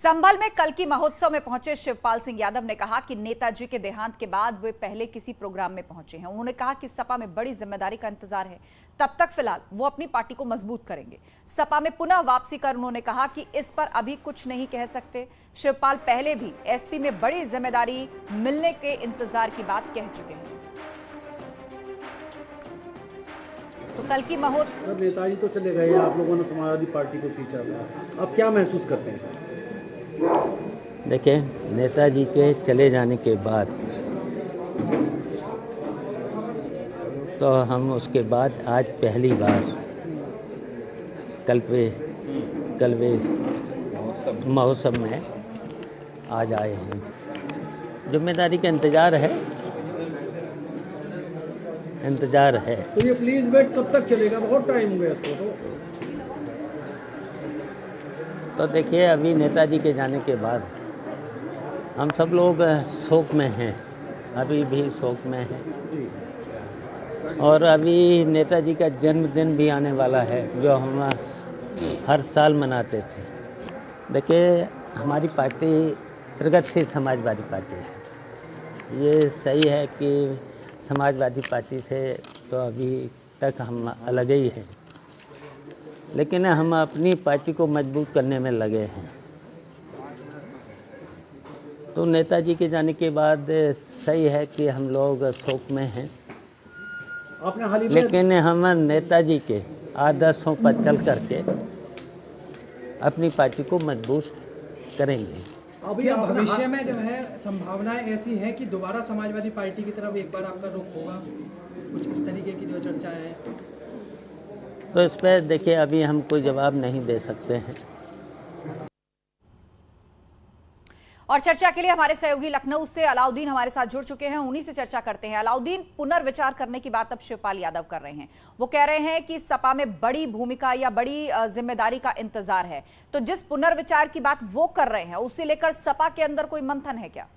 संभल में कल की महोत्सव में पहुंचे शिवपाल सिंह यादव ने कहा कि नेताजी के देहांत के बाद वे पहले किसी प्रोग्राम में पहुंचे हैं। उन्होंने कहा कि सपा में बड़ी जिम्मेदारी का इंतजार है, तब तक फिलहाल वो अपनी पार्टी को मजबूत करेंगे। सपा में पुनः वापसी कर उन्होंने कहा कि इस पर अभी कुछ नहीं कह सकते। शिवपाल पहले भी एसपी में बड़ी जिम्मेदारी मिलने के इंतजार की बात कह चुके हैं। तो कल की महोत्सव सर, नेताजी तो चले गए, आप लोगों ने समाजवादी पार्टी को सींचा था, अब क्या महसूस करते हैं सर? देखिए, नेताजी के चले जाने के बाद तो हम उसके बाद आज पहली बार कल महोत्सव में आज आए हैं। जिम्मेदारी का इंतज़ार है। तो ये प्लीज वेट कब तक चलेगा? बहुत टाइम हो गया इसको तो देखिए, अभी नेताजी के जाने के बाद हम सब लोग शोक में हैं, अभी भी शोक में हैं। और अभी नेताजी का जन्मदिन भी आने वाला है, जो हम हर साल मनाते थे। देखिए, हमारी पार्टी प्रगतिशील समाजवादी पार्टी है। ये सही है कि समाजवादी पार्टी से तो अभी तक हम अलग ही हैं, लेकिन हम अपनी पार्टी को मजबूत करने में लगे हैं। तो नेताजी के जाने के बाद सही है कि हम लोग शोक में हैं, लेकिन हम नेताजी के आदर्शों पर चल करके अपनी पार्टी को मजबूत करेंगे। क्या भविष्य में जो है संभावनाएं ऐसी हैं कि दोबारा समाजवादी पार्टी की तरफ एक बार आपका रुख होगा? कुछ इस तरीके की जो चर्चा है, तो इस पर देखिए, अभी हम कोई जवाब नहीं दे सकते हैं। और चर्चा के लिए हमारे सहयोगी लखनऊ से अलाउद्दीन हमारे साथ जुड़ चुके हैं, उन्हीं से चर्चा करते हैं। अलाउद्दीन, पुनर्विचार करने की बात अब शिवपाल यादव कर रहे हैं। वो कह रहे हैं कि सपा में बड़ी भूमिका या बड़ी जिम्मेदारी का इंतजार है। तो जिस पुनर्विचार की बात वो कर रहे हैं, उसे लेकर सपा के अंदर कोई मंथन है क्या?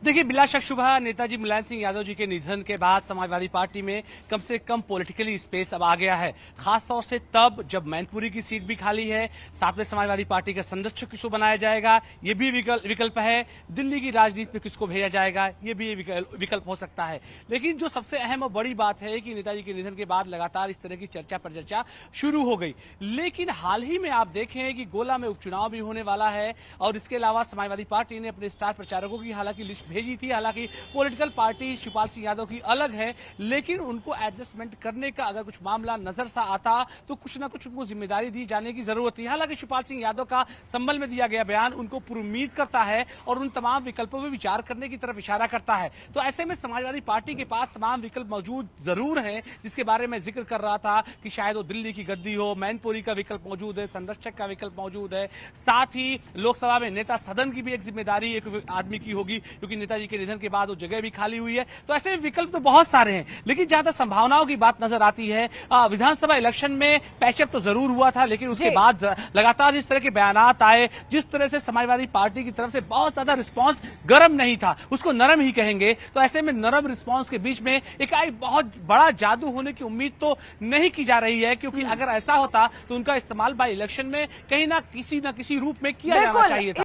देखिए, बिला शक शुबह नेताजी मुलायम सिंह यादव जी के निधन के बाद समाजवादी पार्टी में कम से कम पॉलिटिकली स्पेस अब आ गया है। खासतौर से तब जब मैनपुरी की सीट भी खाली है, साथ में समाजवादी पार्टी का संरक्षक किसको बनाया जाएगा, ये भी विकल्प है। दिल्ली की राजनीति में किसको भेजा जाएगा, ये भी विकल्प हो सकता है। लेकिन जो सबसे अहम और बड़ी बात है कि नेताजी के निधन के बाद लगातार इस तरह की चर्चा पर चर्चा शुरू हो गई। लेकिन हाल ही में आप देखें कि गोला में उपचुनाव भी होने वाला है, और इसके अलावा समाजवादी पार्टी ने अपने स्टार प्रचारकों की हालांकि लिस्ट भेजी थी। हालांकि पॉलिटिकल पार्टी शिवपाल सिंह यादव की अलग है, लेकिन उनको एडजस्टमेंट करने का अगर कुछ मामला नजर सा आता तो कुछ ना कुछ उनको जिम्मेदारी दी जाने की जरूरत थी। हालांकि शिवपाल सिंह यादव का संभल में दिया गया बयान उनको पुरुमीद करता है और उन तमाम विकल्पों पर विचार करने की तरफ इशारा करता है। तो ऐसे में समाजवादी पार्टी के पास तमाम विकल्प मौजूद जरूर हैं, जिसके बारे में जिक्र कर रहा था कि शायद वो दिल्ली की गद्दी हो, मैनपुरी का विकल्प मौजूद है, संरक्षक का विकल्प मौजूद है, साथ ही लोकसभा में नेता सदन की भी एक जिम्मेदारी एक आदमी की होगी, क्योंकि नेताजी के निधन के बाद वो जगह भी खाली हुई है। तो ऐसे विकल्प तो बहुत सारे हैं, लेकिन जहां तक संभावनाओं की बात नजर आती है, विधानसभा इलेक्शन में पैचअप तो जरूर हुआ था, लेकिन उसके बाद लगातार इस तरह के बयानात आए, जिस तरह से समाजवादी पार्टी की तरफ से बहुत ज्यादा रिस्पांस गर्म नहीं था, उसको नरम ही कहेंगे। तो ऐसे में नरम रिस्पांस के बीच में एक बहुत बड़ा जादू होने की उम्मीद तो नहीं की जा रही है, क्योंकि अगर ऐसा होता तो उनका इस्तेमाल बाय इलेक्शन में कहीं ना किसी रूप में किया जाना चाहिए था।